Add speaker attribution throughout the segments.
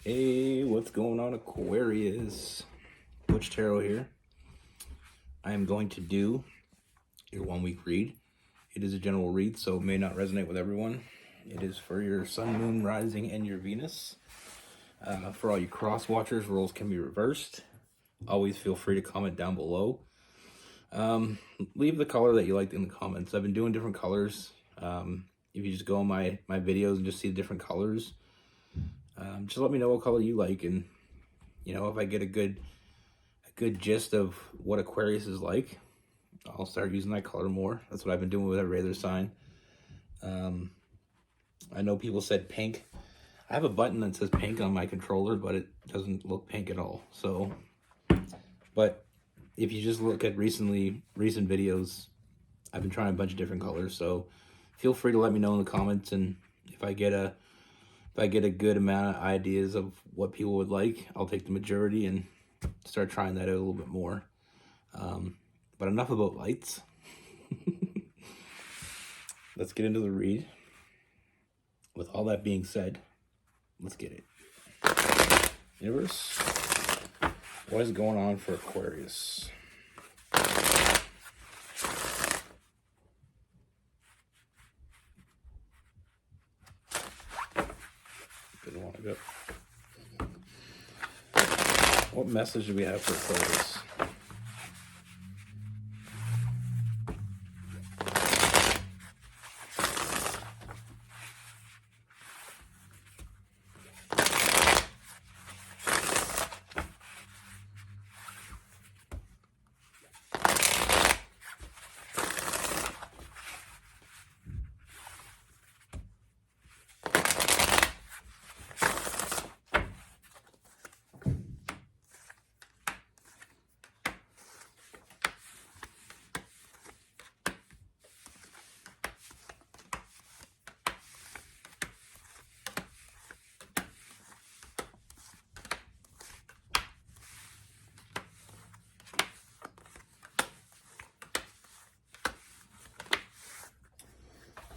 Speaker 1: Hey, what's going on, Aquarius? Butch Tarot here. I am going to do your 1 week read. It is a general read, so it may not resonate with everyone. It is for your Sun, Moon, Rising, and your Venus. For all you cross watchers, roles can be reversed. Always feel free to comment down below. Leave the color that you liked in the comments. I've been doing different colors. If you just go on my videos and just see the different colors, just let me know what color you like, and if I get a good gist of what Aquarius is like, I'll start using that color more. That's what I've been doing with every other sign. I know people said pink. I have a button that says pink on my controller, but it doesn't look pink at all. So, but if you just look at recent videos, I've been trying a bunch of different colors. So feel free to let me know in the comments, and if I get a good amount of ideas of what people would like, I'll take the majority and start trying that out a little bit more. But enough about lights. Let's get into the read. With all that being said, let's get it. Universe, what is going on for Aquarius? Didn't want to go. What message do we have for Aquarius?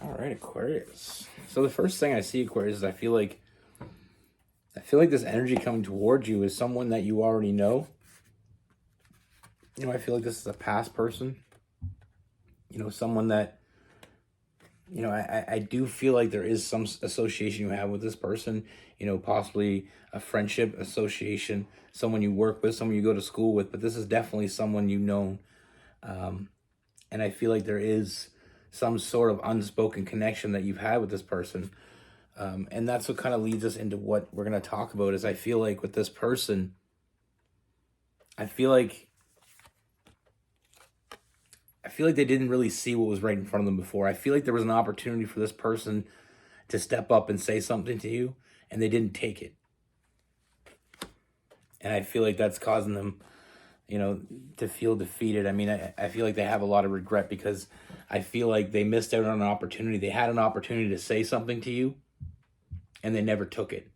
Speaker 1: All right, Aquarius. So the first thing I see, Aquarius, is I feel like this energy coming towards you is someone that you already know. I feel like this is a past person. Someone that, I do feel like there is some association you have with this person, possibly a friendship association, someone you work with, someone you go to school with, but this is definitely someone you've known. And I feel like there is some sort of unspoken connection that you've had with this person. And that's what kind of leads us into what we're going to talk about. Is I feel like with this person, I feel like they didn't really see what was right in front of them before. I feel like there was an opportunity for this person to step up and say something to you, and they didn't take it. And I feel like that's causing them, to feel defeated. I mean, I feel like they have a lot of regret, because I feel like they missed out on an opportunity. They had an opportunity to say something to you, and they never took it.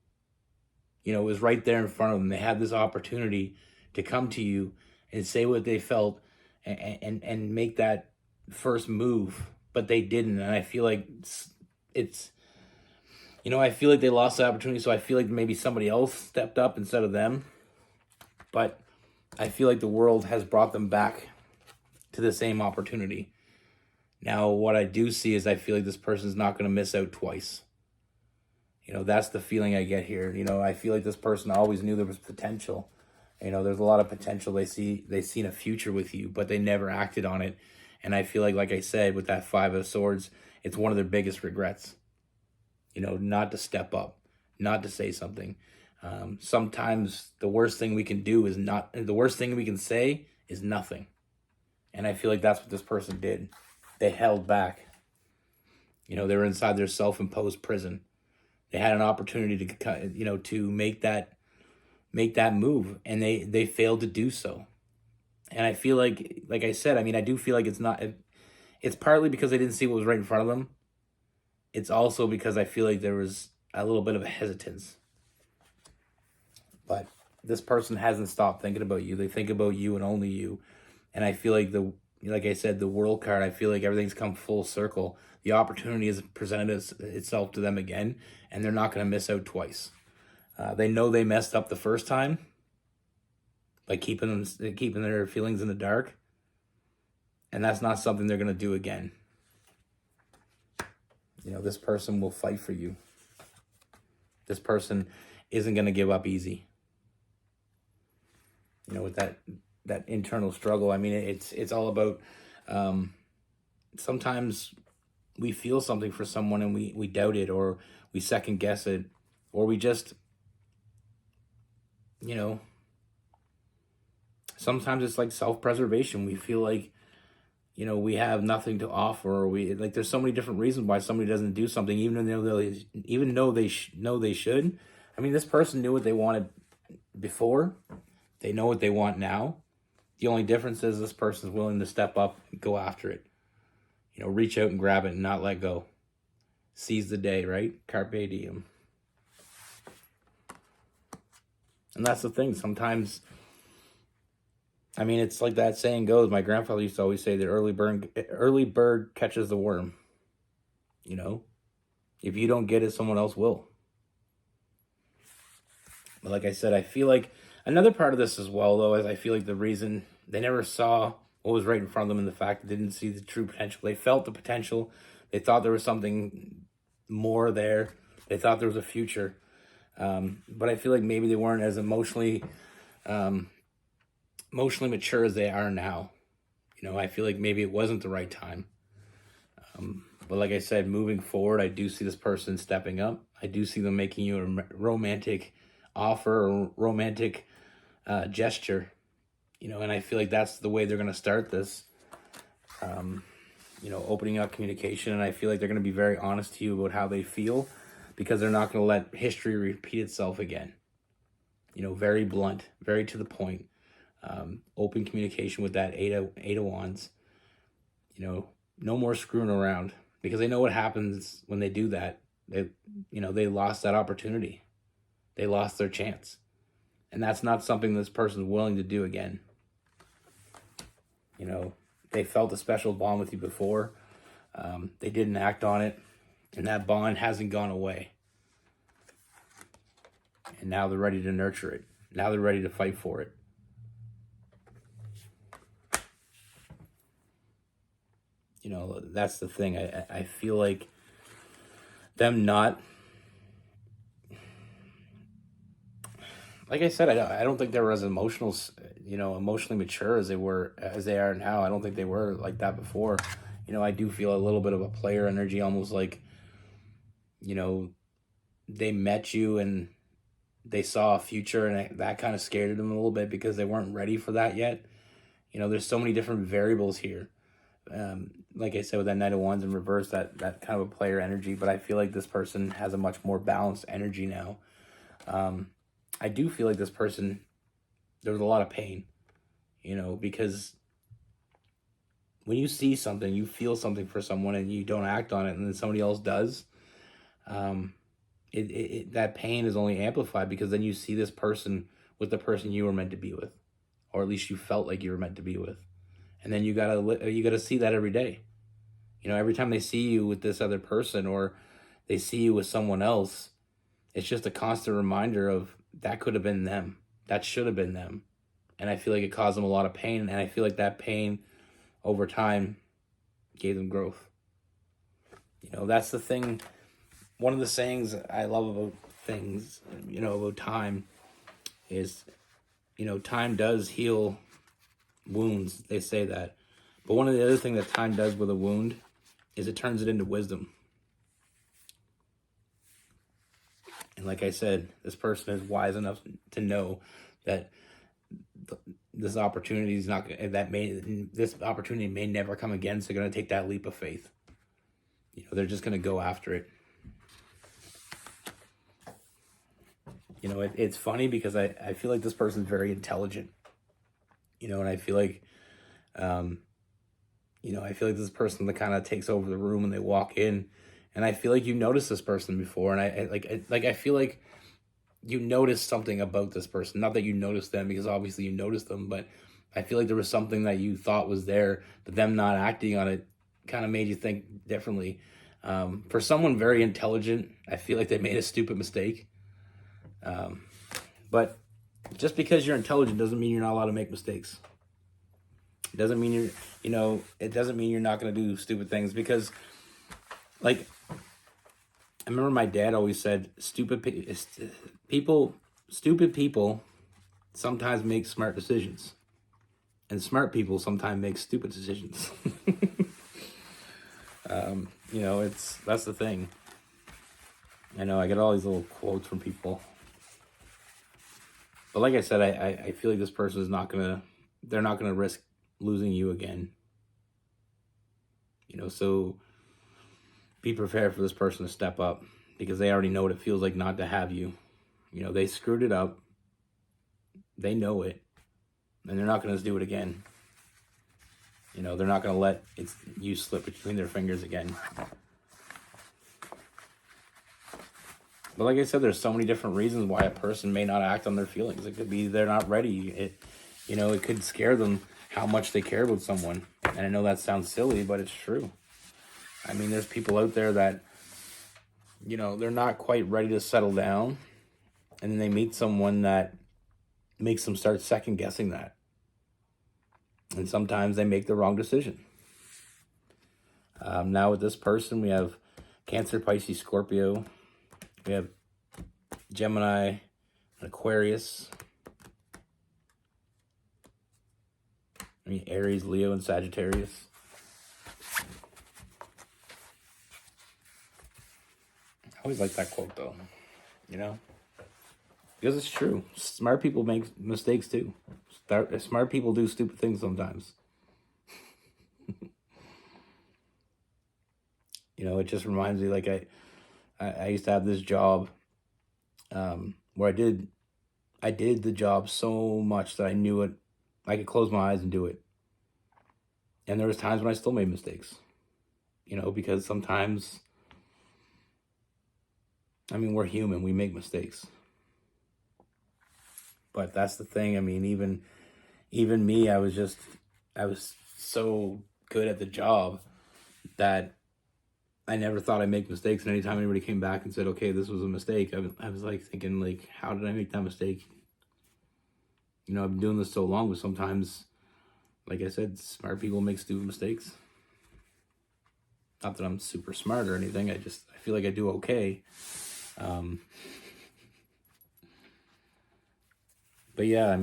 Speaker 1: It was right there in front of them. They had this opportunity to come to you and say what they felt and make that first move, but they didn't. And I feel like it's I feel like they lost the opportunity, so I feel like maybe somebody else stepped up instead of them. But I feel like the world has brought them back to the same opportunity. Now, what I do see is I feel like this person's not going to miss out twice. That's the feeling I get here. I feel like this person always knew there was potential. There's a lot of potential. They seen a future with you, but they never acted on it. And I feel like I said, with that Five of Swords, it's one of their biggest regrets. Not to step up, not to say something. Sometimes the worst thing we can do is not, the worst thing we can say is nothing. And I feel like that's what this person did. They held back. They were inside their self-imposed prison. They had an opportunity to, to make that move, and they failed to do so. And I feel like I said, I do feel like it's partly because they didn't see what was right in front of them. It's also because I feel like there was a little bit of a hesitance. But this person hasn't stopped thinking about you. They think about you and only you. And I feel like like I said, the World card, I feel like everything's come full circle. The opportunity has presented itself to them again, and they're not going to miss out twice. They know they messed up the first time by keeping their feelings in the dark, and that's not something they're going to do again. This person will fight for you. This person isn't going to give up easy. With that internal struggle, I mean, it's all about, sometimes we feel something for someone and we doubt it, or we second guess it, or we just, sometimes it's like self-preservation. We feel like, we have nothing to offer, or there's so many different reasons why somebody doesn't do something, even though they know they should. I mean, this person knew what they wanted before. They know what they want now. The only difference is this person's willing to step up and go after it. Reach out and grab it and not let go. Seize the day, right? Carpe diem. And that's the thing. Sometimes, I mean, it's like that saying goes. My grandfather used to always say that early bird catches the worm. If you don't get it, someone else will. But like I said, I feel like another part of this as well, though, is I feel like the reason they never saw what was right in front of them, and the fact that they didn't see the true potential. They felt the potential. They thought there was something more there. They thought there was a future. But I feel like maybe they weren't as emotionally mature as they are now. I feel like maybe it wasn't the right time. But like I said, moving forward, I do see this person stepping up. I do see them making you a romantic offer or romantic gesture. And I feel like that's the way they're going to start this. Opening up communication. And I feel like they're going to be very honest to you about how they feel, because they're not going to let history repeat itself again. Very blunt, very to the point. Open communication with that eight of wands. No more screwing around, because they know what happens when they do that. They lost that opportunity. They lost their chance. And that's not something this person's willing to do again. They felt a special bond with you before. They didn't act on it, and that bond hasn't gone away. And now they're ready to nurture it. Now they're ready to fight for it. That's the thing. I feel like them not, like I said, I don't think they were as emotionally mature as they are now. I don't think they were like that before. I do feel a little bit of a player energy, almost like, they met you and they saw a future, and that kind of scared them a little bit because they weren't ready for that yet. There's so many different variables here. Like I said, with that Knight of Wands in reverse, that kind of a player energy, but I feel like this person has a much more balanced energy now. I do feel like this person, there was a lot of pain, because when you see something, you feel something for someone and you don't act on it, and then somebody else does, that pain is only amplified because then you see this person with the person you were meant to be with, or at least you felt like you were meant to be with. And then you gotta see that every day. Every time they see you with this other person, or they see you with someone else, it's just a constant reminder of that could have been them. That should have been them. And I feel like it caused them a lot of pain. And I feel like that pain over time gave them growth. That's the thing. One of the sayings I love about things, about time is, time does heal wounds. They say that. But one of the other things that time does with a wound is it turns it into wisdom. And like I said, this person is wise enough to know that this opportunity is not this opportunity may never come again. So they're going to take that leap of faith. They're just going to go after it. It's funny because I feel like this person's very intelligent. And I feel like, I feel like this person that kind of takes over the room when they walk in. And I feel like you noticed this person before, and I feel like you noticed something about this person. Not that you noticed them, because obviously you noticed them, but I feel like there was something that you thought was there, but them not acting on it kind of made you think differently. For someone very intelligent, I feel like they made a stupid mistake. But just because you're intelligent doesn't mean you're not allowed to make mistakes. It doesn't mean it doesn't mean you're not going to do stupid things, because, like, I remember my dad always said, stupid people sometimes make smart decisions, and smart people sometimes make stupid decisions. That's the thing. I know I get all these little quotes from people, but like I said, I feel like this person is they're not gonna risk losing you again. So be prepared for this person to step up, because they already know what it feels like not to have you. They screwed it up. They know it, and they're not going to do it again. They're not going to let you slip between their fingers again. But like I said, there's so many different reasons why a person may not act on their feelings. It could be they're not ready. It could scare them how much they care about someone. And I know that sounds silly, but it's true. I mean, there's people out there that, they're not quite ready to settle down, and then they meet someone that makes them start second guessing that. And sometimes they make the wrong decision. Now with this person, we have Cancer, Pisces, Scorpio. We have Gemini, and Aquarius. Aries, Leo, and Sagittarius. I always like that quote, though. Because it's true. Smart people make mistakes too. Smart people do stupid things sometimes. It just reminds me, like, I used to have this job where I did the job so much that I knew it. I could close my eyes and do it. And there was times when I still made mistakes. Because sometimes, we're human. We make mistakes. But that's the thing. Even me, I was so good at the job that I never thought I'd make mistakes. And anytime anybody came back and said, okay, this was a mistake, I was like thinking, like, how did I make that mistake? I've been doing this so long, but sometimes, like I said, smart people make stupid mistakes. Not that I'm super smart or anything. I feel like I do okay. But yeah,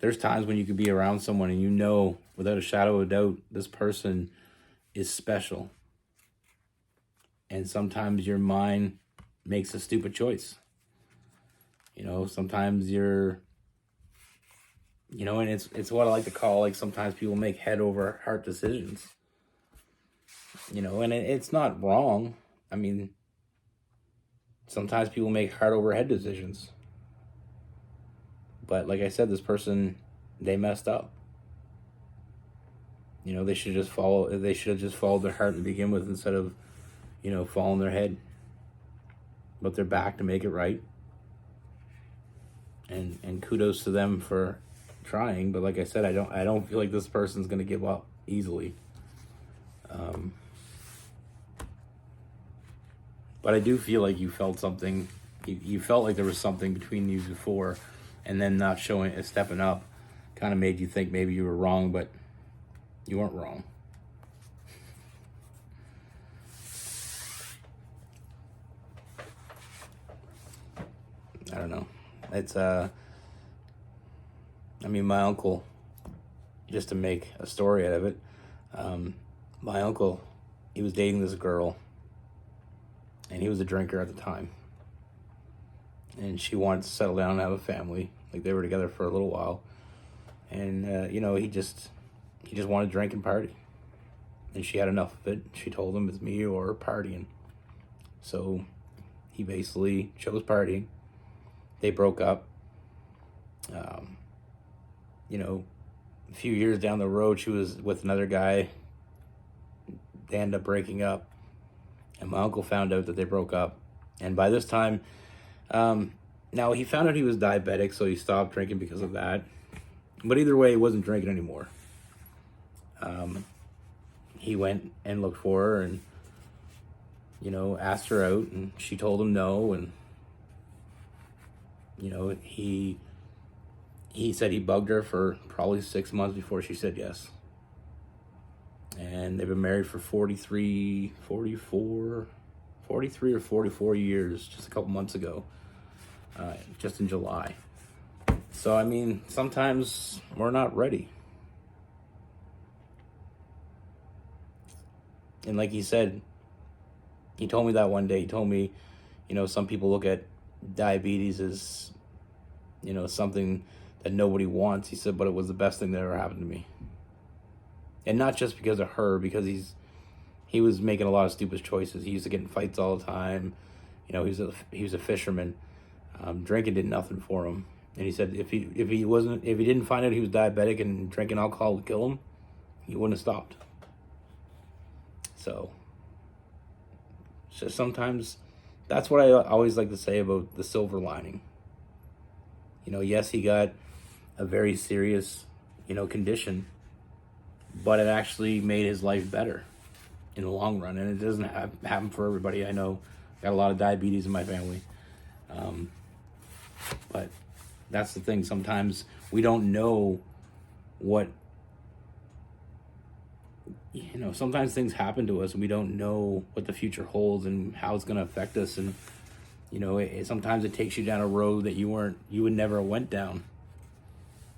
Speaker 1: there's times when you could be around someone and without a shadow of a doubt, this person is special. And sometimes your mind makes a stupid choice. Sometimes and it's what I like to call, like, sometimes people make head over heart decisions. And it's not wrong. Sometimes people make heart over head decisions. But like I said, this person, they messed up. They should have just followed their heart to begin with, instead of, following their head. But they're back to make it right. And kudos to them for trying. But like I said, I don't feel like this person's gonna give up easily. But I do feel like you felt something. You felt like there was something between you before, and then not stepping up, kind of made you think maybe you were wrong, but you weren't wrong. I don't know. It's my uncle, just to make a story out of it, my uncle, he was dating this girl, and he was a drinker at the time. And she wanted to settle down and have a family. Like, they were together for a little while. And, he just wanted to drink and party. And she had enough of it. She told him, it's me or partying. So he basically chose partying. They broke up. A few years down the road, she was with another guy. They ended up breaking up. And my uncle found out that they broke up. And by this time, now he found out he was diabetic, so he stopped drinking because of that. But either way, he wasn't drinking anymore. He went and looked for her and, asked her out, and she told him no. And You know, he said he bugged her for probably 6 months before she said yes. And they've been married for 43 or 44 years, just a couple months ago, just in July. So, I mean, sometimes we're not ready. And like he said, he told me that one day. He told me, you know, some people look at diabetes as, you know, something that nobody wants. He said, but it was the best thing that ever happened to me. And not just because of her, because he was making a lot of stupid choices. He used to get in fights all the time. You know, he was a fisherman. Drinking did nothing for him. And he said if he didn't find out he was diabetic and drinking alcohol would kill him, he wouldn't have stopped. So sometimes that's what I always like to say about the silver lining. You know, yes, he got a very serious, you know, condition, but it actually made his life better in the long run. And it doesn't happen for everybody. I know got a lot of diabetes in my family. But that's the thing. Sometimes we don't know what, you know, sometimes things happen to us and we don't know what the future holds and how it's going to affect us. And, you know, sometimes it takes you down a road that you would never went down.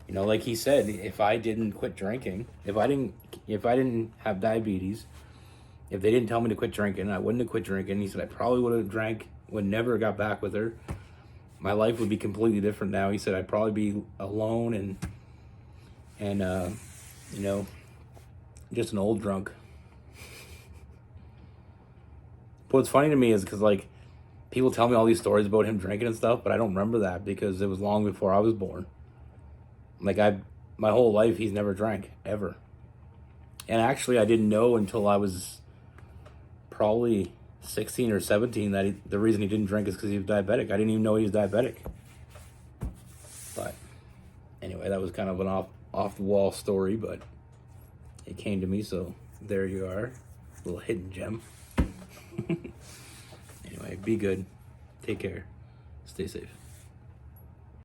Speaker 1: You know, like he said, if I didn't quit drinking, if I didn't have diabetes, if they didn't tell me to quit drinking, I wouldn't have quit drinking. He said I probably would have drank, would never got back with her. My life would be completely different now. He said I'd probably be alone and you know, just an old drunk. But what's funny to me is because, like, people tell me all these stories about him drinking and stuff, but I don't remember that because it was long before I was born. Like, my whole life, he's never drank, ever. And actually, I didn't know until I was probably 16 or 17 that the reason he didn't drink is because he was diabetic. I didn't even know he was diabetic. But anyway, that was kind of an off the wall story, but it came to me, so there you are. A little hidden gem. Anyway, be good. Take care. Stay safe.